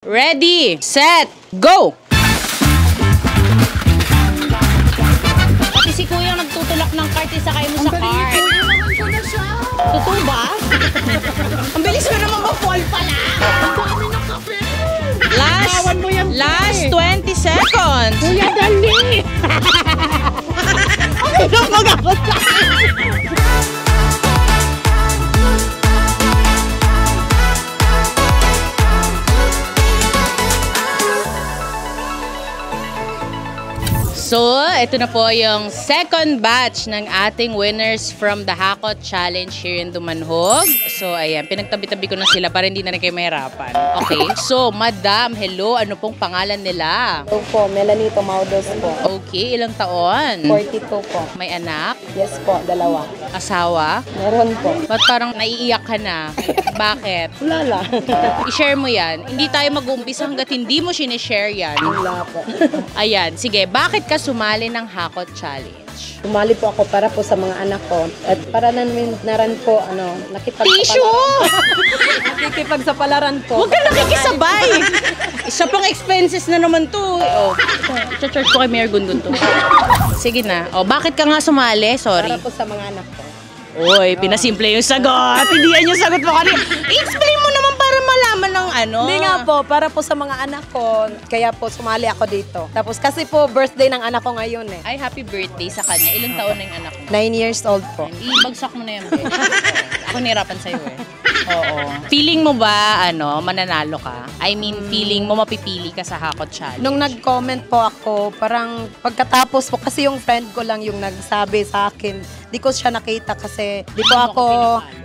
Ready, set, go! Pati si Kuya nagtutulak ng cart, isakay mo sa cart. Naman ko na siya. Totoo ba? Ang bilis mo naman mag-fall pala. Ang dami ng kape. Last 20 seconds. Kuya, dali. Ano na mag-abot sa So, ito na po yung second batch ng ating winners from the Hakot Challenge here in Dumanhog. So, ayan, pinagtabi-tabi ko na sila para hindi na rin kayo mahirapan. Okay, so, Madam, hello, ano pong pangalan nila? Hello po, Melanie Tomaudos po. Okay, ilang taon? 42 po. May anak? Yes po, dalawa. Asawa? Meron po. Ba't parang naiiyak ka na? Bakit? Wala lang. I-share mo yan. Hindi tayo mag-umpisa hanggat hindi mo sinishare yan. Wala po. Ayan, sige, bakit ka sumali ng Hakot Challenge? Sumali po ako para po sa mga anak ko. At para na rin po, Tissue! nakikipagsapalaran po. Huwag ka nakikisabay! Isa pang expenses na naman to. Oh, charge ko kay Mayor Gungun to. Sige na. Oh, bakit ka nga sumali? Sorry. Para po sa mga anak ko. Uy, pinasimple yung sagot. Hindi yan yung sagot mo kanina. I-explain mo naman para malaman ng ano. Hindi nga po, para po sa mga anak ko. Kaya po sumali ako dito. Tapos kasi po birthday ng anak ko ngayon eh. Ay, happy birthday sa kanya. Ilang taon na yung anak mo? 9 years old po. Ibagsak mo na yan, be. Ako nirapan sa'yo eh. Oo. Feeling mo ba, mananalo ka? I mean, feeling mo mapipili ka sa Hakot Challenge? Nung nag-comment po ako, parang pagkatapos po, kasi yung friend ko lang yung nagsabi sa akin, di ko siya nakita kasi di po ako,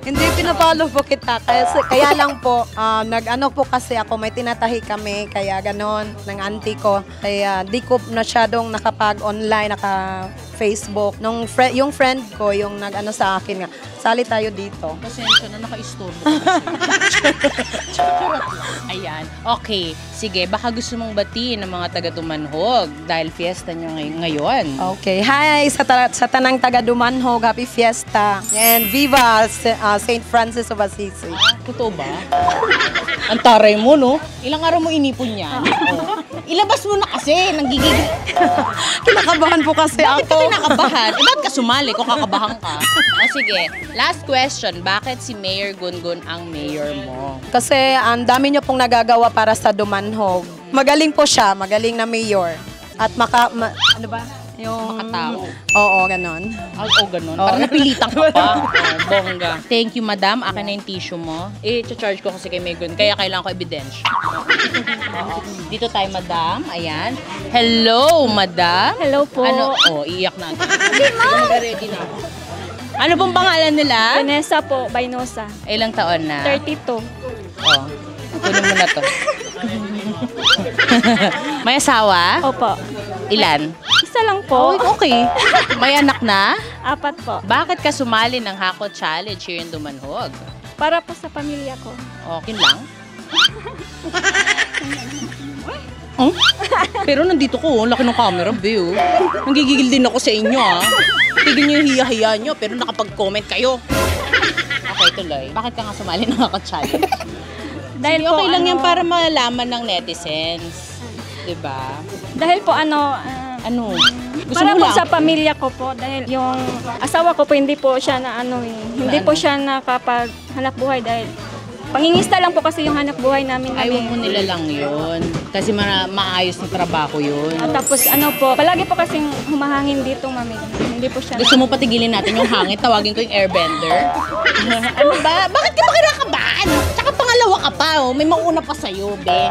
hindi pinapalo po kita. Kaya lang po, nag-ano po kasi ako, may tinatahi kami, kaya ganon, ng auntie ko. Kaya di ko masyadong nakapag-online, naka-Facebook. Yung friend ko, yung nag-ano sa akin nga, sali tayo dito. Pasensya na, naka-istorbo ka kasi. Ayan. Okay. Sige, baka gusto mong batiin ng mga taga-Dumanhog dahil fiesta nyo ngayon. Okay. Hi sa tanang taga-Dumanhog. Happy Fiesta. And Viva St. Francis of Assisi. Totoo ba? Ang taray mo, no? Ilang araw mo inipon yan? Oh. Ilabas mo na kasi, nanggigigil. Kinakabahan po kasi Bakit ka ako. kinakabahan? Ba't ka sumali kung kakabahan ka? O sige, last question. Bakit si Mayor Gungun ang mayor mo? Kasi ang dami niyo pong nagagawa para sa Dumanhog. Magaling po siya, magaling na mayor. At ano ba? Yung Makatao. Oo, ganon. Ganun. Parang napilitan ka pa. Bongga. Thank you, madam. Akin na yung tissue mo. I-charge ko kasi kay Megan. Kaya kailangan ko ebidensya. Dito tayo, madam. Ayan. Hello, madam. Hello po. Iiyak na. Hindi, ma'am. Ready na ako. Ano pong pangalan nila? Vanessa po, Bainosa. Ilang taon na? 32. Kunin mo na to. May asawa? Opo. Ilan? Isa lang po. Okay. May anak na? 4 po. Bakit ka sumali ng Hakot Challenge here in Dumanhog? Para po sa pamilya ko. Yun lang? Oh? Pero nandito ko, laki ng camera, Beo. Nanggigigil din ako sa inyo, Tigil niyo yung hiya-hiya niyo, pero nakapag-comment kayo. Okay, tuloy. Bakit ka nga sumali ng Hakot Challenge? Dahil Sige, po, okay lang yan para malaman ng netizens. Diba? Dahil po Ano? Gusto para mo po lang? sa pamilya ko po. Dahil yung asawa ko po, hindi po siya hindi po siya nakapaghanap buhay dahil pangingista lang po kasi yung hanap buhay namin. Ay, huwag mo nila lang yun. Kasi maayos na trabaho yun. At tapos palagi po kasing humahangin dito, mami. Hindi po siya. Gusto mo patigilin natin yung hangin, tawagin ko yung airbender? Ano ba? Bakit ka ba kinakabahan? Tsaka pangalawa ka pa, may mauna pa sa'yo, be.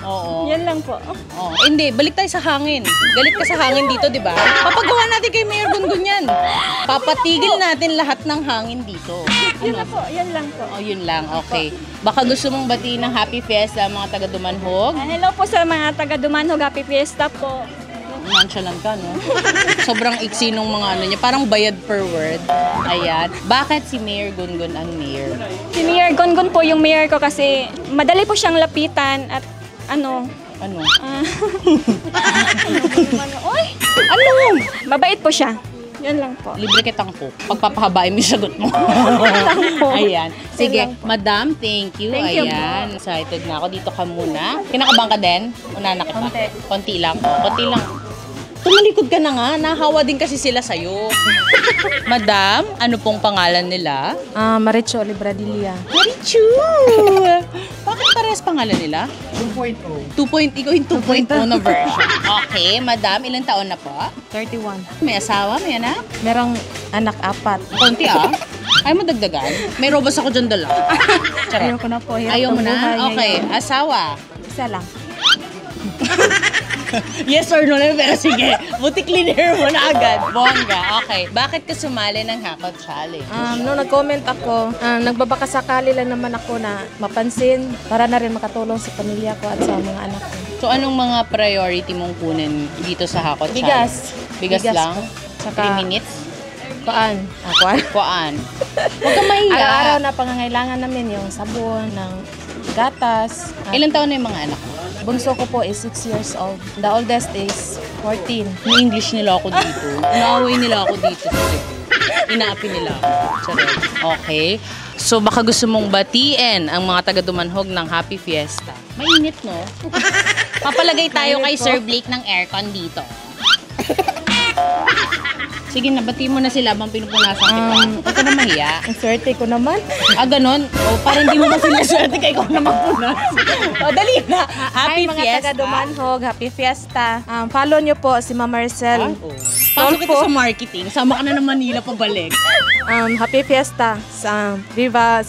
Oo. Yan lang po. Hindi, balik tayo sa hangin. Galit ka sa hangin dito, di ba? Papagawa natin kay Mayor Gungun yan. Papatigil natin lahat ng hangin dito. Yun na po, yan lang po. Yun lang, okay. Baka gusto mong batiin ng Happy Fiesta mga taga-Dumanhog? Hello po sa mga taga-Dumanhog. Happy Fiesta po. Nonchalant ka, no? Sobrang iksi nung mga niya. Parang bayad per word. Ayan. Bakit si Mayor Gungun ang mayor? Si Mayor Gungun po yung mayor ko kasi madali po siyang lapitan at Ano? Oy! Mabait po siya. Yan lang po. Libre kitang cook. Pagpapahabain mo yung sagot mo. Ayan. Sige, madam, thank you. Thank you Ayan. Excited na ako. Dito ka muna. Kinakabahan ka din? Una na kita? Konti lang. Konti lang. Tumalikod ka na nga. Nahawa din kasi sila sa'yo. Madam, ano pong pangalan nila? Maricho Libradilla. Marichu! Bakit parehas pangalan nila? 2.0. 2.0. Ikaw yung 2.0 na version. Okay, madam, ilang taon na po? 31. May asawa? May anak? Merong anak 4. Konti Ayaw mo dagdagan? May robos ako dyan dala. Charot. Ayoko na po. Hirap Ayaw mo ng buhay na? Okay, ngayon. asawa. Isa lang. Yes or no lang, pero sige. Buti cleaner mo na agad. Bongga. Okay. Bakit ka sumali ng Hakot Challenge? Nung nag-comment ako, nagbabakasakali lang naman ako na mapansin para na rin makatulong sa pamilya ko at sa mga anak ko. So, anong mga priority mong kunin dito sa Hakot Challenge? Bigas. Bigas lang? po. 3 minutes? Kuan. Kuan? Huwag kang mahiya. Araw-araw na pangangailangan namin yung sabon, ng gatas. Ilang taon na yung mga anak mo? Bunso ko po is 6 years old. The oldest is 14. Ni-English nila ako dito. Inaaway nila ako dito. Inaapi nila ako. Charot. Okay. So, baka gusto mong batiin ang mga taga-Dumanhog ng Happy Fiesta. Mainit, no? Papalagay tayo kay Sir Blake ng aircon dito. Sige na, batiin mo na sila habang pinupunasan kita. Huwag ka na mahiya. Ang swerte ko naman. Ganon? O, parang di mo ba sila swerte kay ikaw na magpunas? O, dali na. Happy Hi mga Fiesta. taga-Dumanhog, Happy Fiesta. Follow nyo po si Ma'am Marcel. Pasok kita sa marketing. Sama ka na ng Manila pabalik. Happy Fiesta sa Viva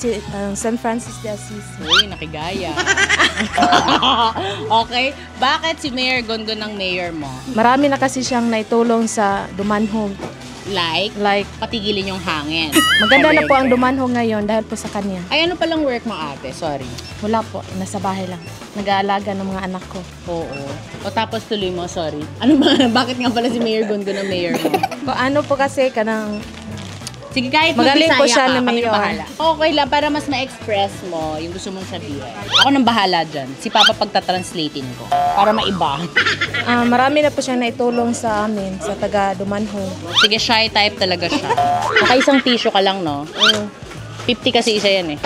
San Francis de Assisi. Uy, nakigaya. Okay. Bakit si Mayor Gongon ang mayor mo? Marami na kasi siyang naitulong sa Dumanhog. Like, patigilin yung hangin. Maganda na po ang Dumanhog ngayon dahil po sa kanya. Ay, ano palang work mo, ate? Sorry. Wala po, nasa bahay lang. Nag-aalaga ng mga anak ko. Oo. O tapos tuloy mo, sorry. Ano ba? Bakit nga pala si Mayor Gongon ang mayor mo? Ano po kasi kanang Sige, kahit magaling po mag-Bisaya siya ka, na kami mayor. bahala. Okay lang, para mas ma-express mo yung gusto mong sabihin. Ako nang bahala dyan. Si Papa pagtatranslatein ko. Para maiba. Marami na po siyang naitulong sa amin, sa taga-Dumanhog. Sige, shy type talaga siya. Naka-isang tissue ka lang, no? 50 kasi isa yan eh.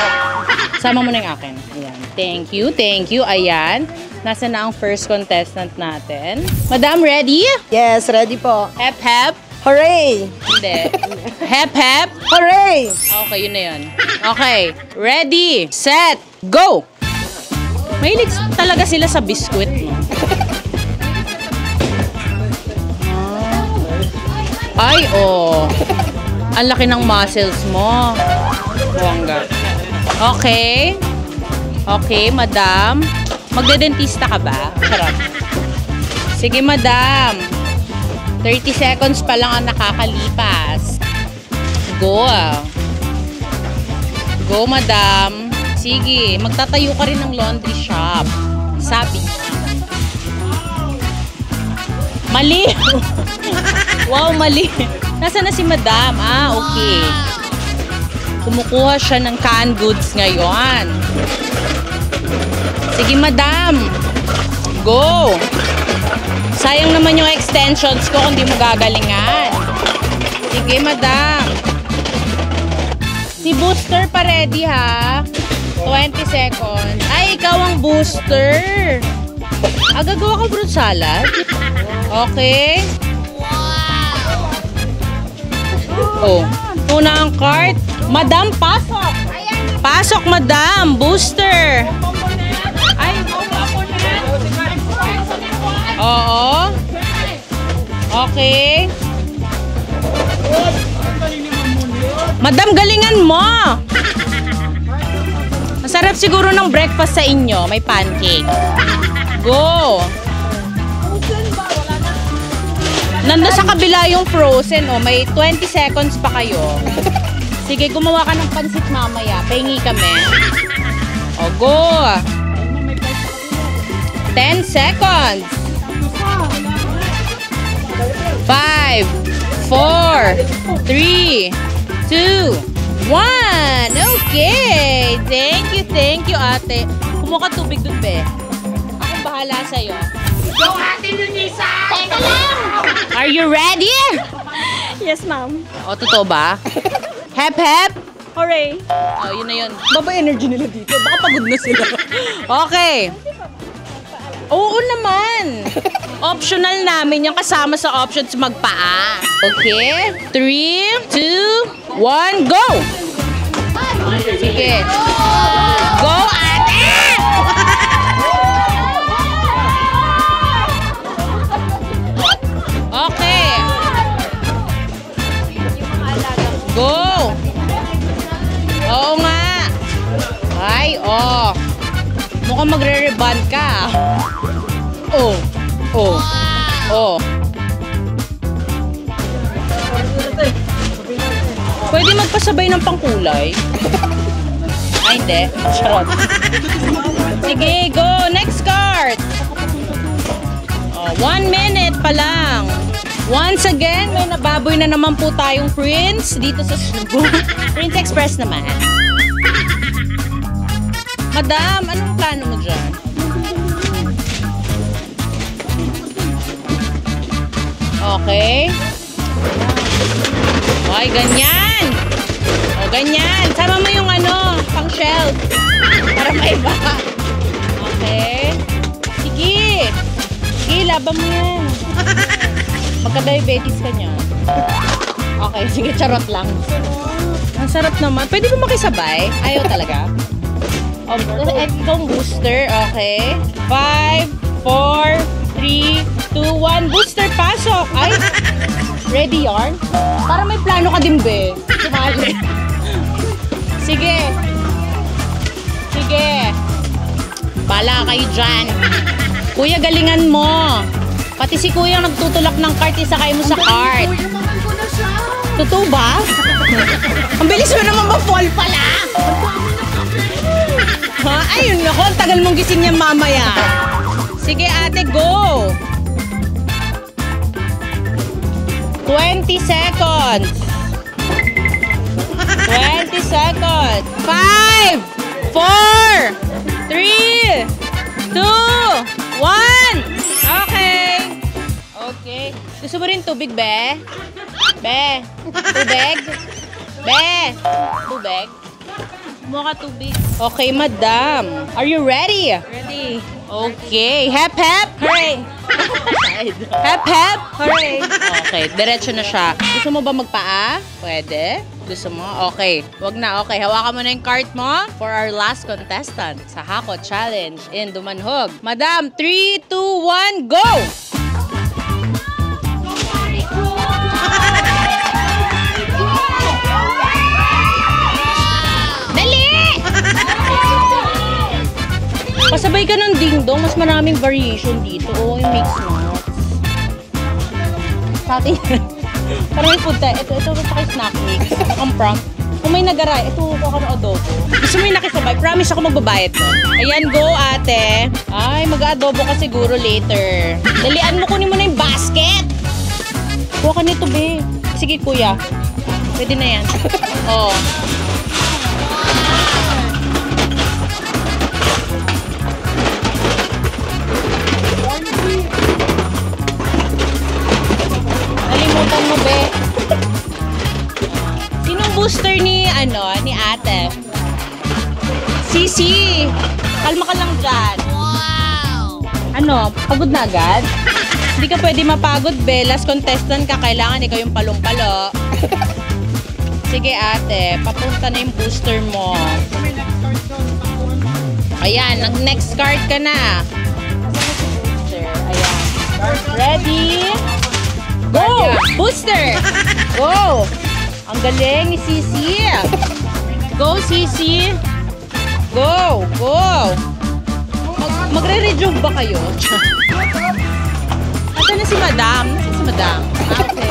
Sama mo na yung akin. Ayan. Thank you, thank you. Ayan. Nasa na ang first contestant natin. Madam, ready? Yes, ready po. Hep, hep. Hooray! Hindi. Hep, hep. Hooray! Okay, yun na yun. Okay. Ready, set, go! Mahilig talaga sila sa biskwit, no? Ay, oh. Ang laki ng muscles mo. Buwangga. Okay. Okay, madam. Magdedentista ka ba? Charot. Sige, madam. 30 seconds pa lang ang nakakalipas. Go. Go, madam. Sige, magtatayo ka rin ng laundry shop. Sabi. Mali. Wow, mali. Nasaan na si madam? Okay. Kumukuha siya ng canned goods ngayon. Sige, madam. Go. Sayang naman yung extensions ko kung di mo gagalingan. Sige, madam. Si Booster pa ready, ha? 20 seconds. Ay, ikaw ang Booster. Gagawa ka fruit salad? Okay. Oh, una ang cart. Madam, pasok. Pasok, madam. Booster. Ay, oo. Okay. Madam, galingan mo. Masarap siguro ng breakfast sa inyo. May pancake. Go. Nandun sa kabila yung frozen. Oh, may 20 seconds pa kayo. Sige, gumawa ka ng pansit mamaya. Pahingi kami. O, go. 10 seconds. 5, 4, 3, 2, 1. Okay. Thank you, ate. Kumuha ka tubig dun, be. Akong bahala sa'yo. Go, Ate Lunisa! Teka lang! Are you ready? Yes, ma'am. O, totoo ba? Hep, hep! Hooray! Oh, yun na yun. Baba energy nila dito. Baka pagod na sila. Okay. Oo naman. Optional namin yung kasama sa options magpaa. Okay? 3, 2, 1, go! Sige. Go, ate! Okay. Go! Oo nga. Ay, oh. Mukhang magre-reband ka. Oh. Oh. Oh. Pwede magpasabay ng pangkulay. Ay, hindi. Charot. Sige, go. Next card. Oh, 1 minute pa lang. Once again, may nababoy na naman po tayong Prince dito sa Cebu. Prince Express naman. Madam, anong plano mo dyan? Okay. Okay, ganyan. O, ganyan. Sama mo yung ano, pang shelf. Para maiba. Okay. Sige. Sige, laban mo yan. Magka-diabetes ka niya. Okay, sige, charot lang. Ang sarap naman. Pwede mo makisabay? Ayaw talaga? Oh, itong booster, okay. 5, 4, 3, 2, 1. Booster, pasok! Ay! Ready yarn? Para may plano ka din, be. Sumali. Sige. Sige. Bala kayo dyan. Kuya, galingan mo. Pati si kuya nagtutulak ng cart, isakay mo sa cart. Kuya, mahal ko na siya. Totoo ba? Ang bilis mo naman ma-fall pala. Ha? Ayun ako, ang tagal mong gising niya mamaya. Sige ate, go. 20 seconds. 20 seconds. 5, 4, 3, 2, 1. Okay. Okay. Gusto mo rin tubig, be? Be? Tubig? Be? Tubig? Mukha tubig. Okay, madam. Are you ready? Ready. Okay. Hep, hep. Hooray. Hep, hep. Hooray. Okay, diretso na siya. Gusto mo ba magpaa? Pwede. Gusto mo? Okay. Wag na. Okay, hawakan mo na yung cart mo for our last contestant sa Hakot Challenge in Dumanhog. Madam, 3, 2, 1, go! Pasabay ka ng ding-dong, mas maraming variation dito. Oo, yung mix nuts. Sa atin, parang may food tayo. Ito pa kayo snack mix. Ang prompt. Kung may nagaray, ito ko ka ng adobo. Gusto mo yung nakisabay? Promise ako magbabayad mo. Ayan, go ate. Ay, mag-adobo ka siguro later. Dalian mo, kunin mo na yung basket. Kuha ka nito, be. Sige, kuya. Pwede na yan. Oo. Nalimutan mo, be. Sinong booster ni ate? Sisi. Kalma ka lang dyan. Wow! Ano? Pagod na agad? Hindi ka pwede mapagod, be. Last contestant ka. Kailangan ikaw yung palong-palo. Sige, ate. Papunta na yung booster mo. Ayan. Nag-next card ka na. Booster. Ayan. Ready? Go! Booster! Go! Ang galing ni Sisi. Go, Sisi. Go! Go! Magre-rejuve ba kayo? Asa na si Madam? Nasaan si Madam? Okay.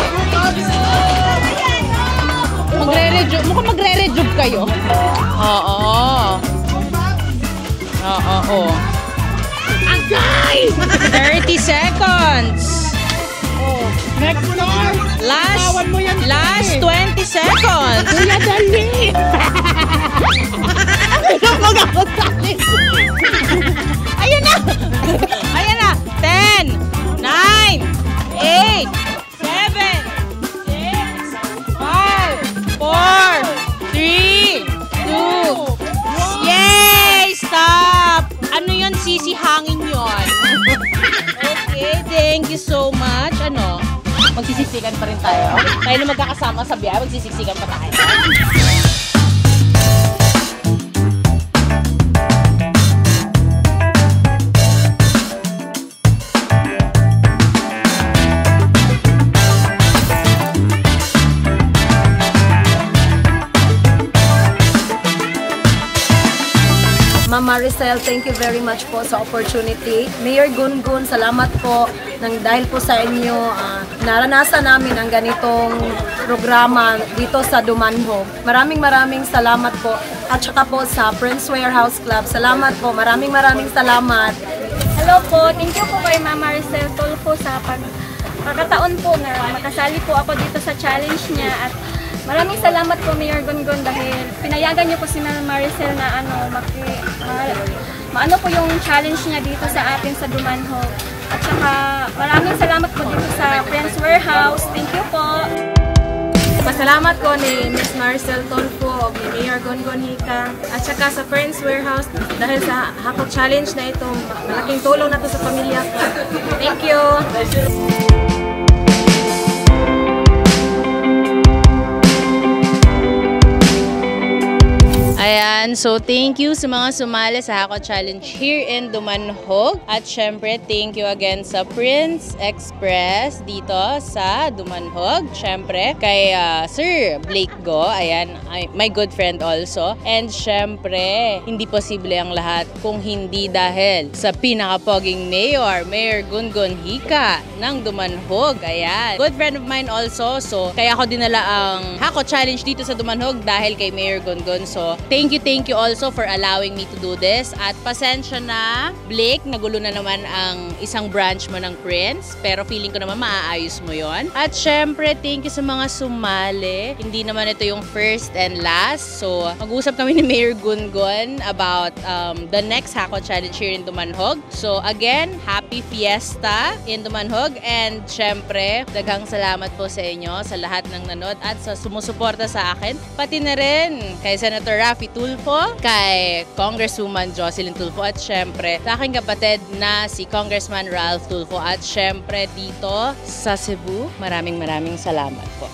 Magre-rejuve. Mukhang magre-rejuve kayo. Oo. Oo. Agay! 30 seconds. Next card. Last 20 seconds. Kuya, dali. Ayun na! Ayan na! 10, 9, 8, 7, 6, thank you so much. Ano? Magsisiksikan pa rin tayo. Tayo na magkakasama sa biyahe, magsisiksikan pa tayo. Ma'am Maricel, thank you very much po sa opportunity. Mayor Gungun, salamat po dahil po sa inyo. Naranasan namin ang ganitong programa dito sa Dumanhog. Maraming salamat po. At saka po sa Prince Warehouse Club. Salamat po. Maraming salamat. Hello po, thank you po kay Ma'am Maricel Tulfo sa pagkakataon po na makasali po ako dito sa challenge niya at maraming salamat po Mayor Gungun dahil pinayagan niyo po si Ma'am Maricel na maano po yung challenge niya dito sa atin sa Dumanhog. At saka maraming salamat po dito sa Prince Warehouse. Thank you po. Pasalamat ko ni Miss Maricel Tulfo o ni Mayor Gungun Hika at saka sa Prince Warehouse dahil sa Hakot Challenge na ito. Malaking tulong na to sa pamilya ko. Thank you! Ayan, so thank you sa mga sumali sa Hakot Challenge here in Dumanhog. At syempre, thank you again sa Prince Express dito sa Dumanhog. Syempre, kay Sir Blake Go, ayan, my good friend also. And syempre, hindi posible ang lahat kung hindi dahil sa pinakapoging mayor, Mayor Gungun Hika ng Dumanhog. Ayan, good friend of mine also. So, kaya ako dinala ang Hakot Challenge dito sa Dumanhog dahil kay Mayor Gungun. So, thank you also for allowing me to do this. At pasensya na, Blake, nagulo na naman ang isang branch mo ng Prince. Pero feeling ko naman maaayos mo yon. At syempre, thank you sa mga sumali. Hindi naman ito yung first and last. So, mag-usap kami ni Mayor Gungun about the next Hakot Challenge here in Dumanhog. So, again, happy fiesta in Dumanhog. And syempre, daghang salamat po sa inyo, sa lahat ng nanood at sa sumusuporta sa akin. Pati na rin kay Senator Raffy Tulfo, kay Congresswoman Jocelyn Tulfo at syempre sa aking kapatid na si Congressman Ralph Tulfo at syempre dito sa Cebu. Maraming salamat po.